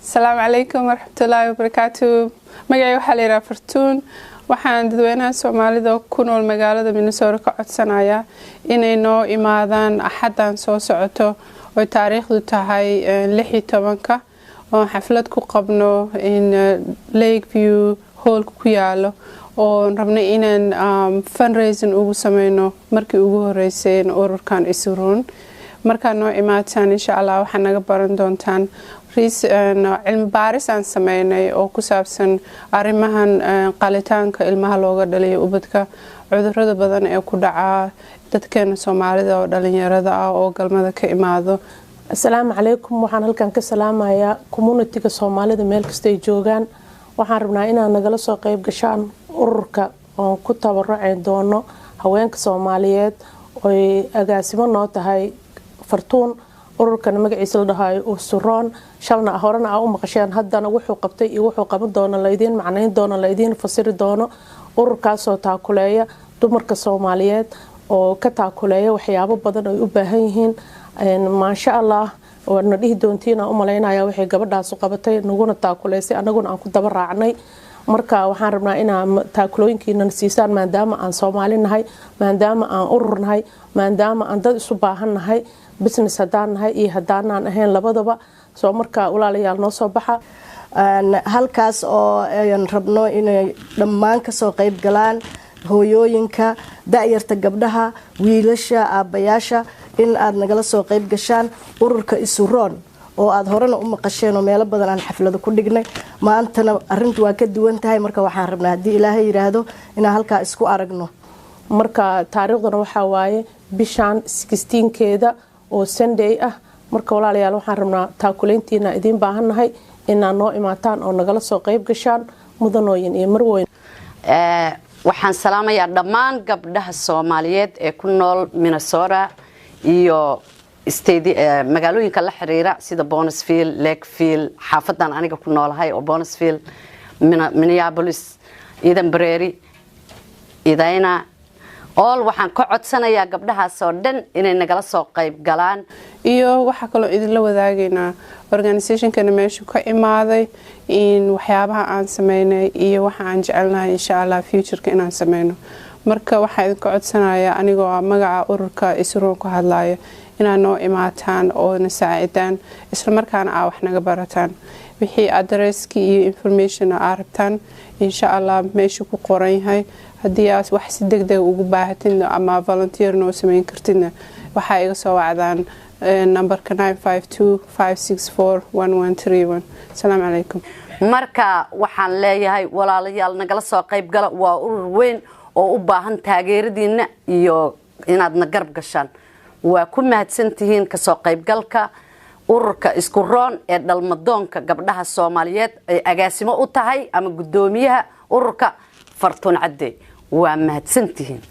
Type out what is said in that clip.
السلام عليكم ورحمة الله وبركاته. مقعي وحالي رافرتون waxaan dadweynaha Soomaalida ku nool magaalada Minnesota ka codsanayaa inay noo imaadaan axadan soo socoto oo taariikhdu tahay 16 oo xaflad ku qabno in Lakeview Hall ku yaalo oo rabna inaan fundraising ugu sameeyno markii ugu horeysay ururkan Isuroon marka noo imaataan insha Allah waxaan naga baran doontaan cilmi baaris aan sameynay oo ku saabsan arrimahan qalitaanka ilmaha looga dhaliyo ubadka cudurrada badan ee ku dhaca dadkeena Soomaalida oo dhalinyarada ah oo galmada ka imaado. Assalaamu calaykum. Waxaan halkan ka salaamayaa community-ga Soomaalida meel kasta ay joogaan. Waxaan rabnaa inaan nagala soo qayb gashaan ururka oo ku tabarucay doono haweenka Soomaaliyeed oo agaasimo noo tahay Fartuun ururkan magaciisa la dhahayo Isuroon shalna horena u maqasheen haddana wuxuu qabtay iyo wuxuu qaban doono la idin macnayn doono la idin fasiri doono ururkaas oo taakuleeya dumarka Soomaaliyeed oo ka taakuleeya waxyaabo badan ay u baahan yihiin maasha Allah warna dhihi doontiina u maleynaya waxay gabadhaas u qabatay naguna taakuleysay anaguna aan ku daba raacnay marka waxaan rabnaa inaan taakulooyinkiina siisaan maadaama aan Soomaali nahay maadaama aan urur nahay maadaama aan dad isu baahan nahay business hadaan nahay iyo hadaan ahayn labadaba soo marka walaalayaal noo soo baxa halkaas oo ayaan rabno inay dhammaan ka soo qayb galaan hooyooyinka da'yarta gabdhaha wiilasha aabayaasha in aad nagala soo qayb gashaan ururka Isuroon oo aad horena u maqasheen oo meelo badan aan xaflado ku dhignay maantana arintu waa ka duwan tahay marka waxaan rabnaa hadii Ilaahay yiraahdo inaan halka isku aragno marka taariikhdana waxa waaye bishan 16keeda oo Sunday ah marka walaalayaal waxaan rabnaa taakuleyntiina idin baahanahay inaan noo imaataan oo nagala soo qayb gashaan mudanooyin iyo marweyn waxaan salaamayaa dhammaan gabdhaha Soomaaliyeed ee ku nool Minnesota iyo magaalooyinka la xiriira sida Bonesville, Lakeville, xaafadan aniga ku noolahay oo Bonesville, Minneapolis, Eden Prairie, Edina all waxaan ka codsanayaa gabdhahaas oo dhan inay nagala soo qayb galaan iyo waxa kale idin la wadaagaynaa organization-kana meesha ka imaaday in waxyaabaha aan sameynay iyo waxa aan jecelnahay insha Allah future-ka inaan sameeyno marka waxaan idin ka codsanayaa anigoo magaca ururka Isuroon ku hadlayo inaan noo imaataan oo na saacidaan isla markaana wax naga barataan wixii addresski iyo information aad rabtaan insha Allah meesha ku qoran yahay hadii aad wax si degdeg ugu baahatin ama volunteer noo sameyn kartidna waxa iga soo wacdaan numberka 952-564-1131 Assalaamu calaykum marka waxaan leeyahay walaalayaal nagala soo qayb gala waa urur weyn oo u baahan taageeradiina iyo inaad na garab gashaan waa ku mahadsantihiin ka soo qayb galka ururka Isuroon ee dhalmadoonka gabdhaha Soomaaliyeed ay agaasimo u tahay ama gudoomiyaha ururka Fartuun Cadde waa mahadsantihiin